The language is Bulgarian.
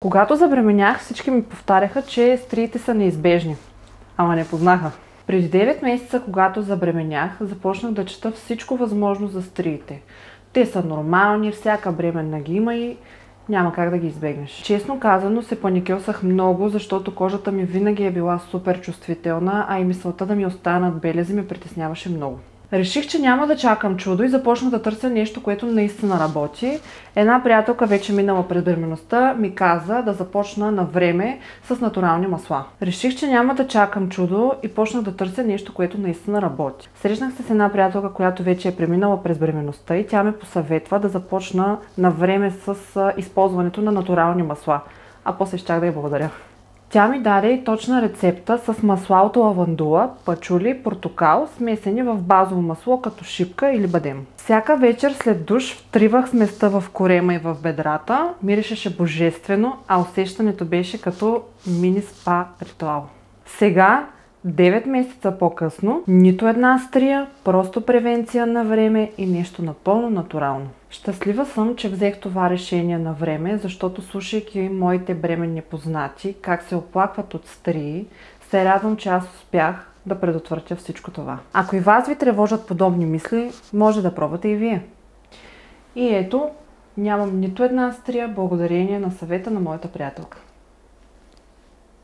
Когато забременях, всички ми повтаряха, че стриите са неизбежни. Ама не познаха. Преди 9 месеца, когато забременях, започнах да чета всичко възможно за стриите. Те са нормални, всяка бременна ги има и няма как да ги избегнеш. Честно казано, се паникьосах много, защото кожата ми винаги е била супер чувствителна, а и мисълта да ми останат белези ме притесняваше много. Реших, че няма да чакам чудо и започнах да търся нещо, което наистина работи. Една приятелка, вече минала през бременността, ми каза да започна на време с натурални масла. Реших, че няма да чакам чудо и почнах да търся нещо, което наистина работи. Срещнах се с една приятелка, която вече е преминала през бременността и тя ме посъветва да започна на време с използването на натурални масла. А после щях да я благодаря. Тя ми даде и точна рецепта с масла от лавандула, пачули, портокал, смесени в базово масло като шипка или бадем. Всяка вечер след душ втривах сместа в корема и в бедрата, миришеше божествено, а усещането беше като мини спа ритуал. Сега, 9 месеца по-късно, нито една стрия, просто превенция на време и нещо напълно натурално. Щастлива съм, че взех това решение на време, защото слушайки моите бременни познати, как се оплакват от стрии, се радвам, че аз успях да предотвратя всичко това. Ако и вас ви тревожат подобни мисли, може да пробвате и вие. И ето, нямам нито една стрия благодарение на съвета на моята приятелка.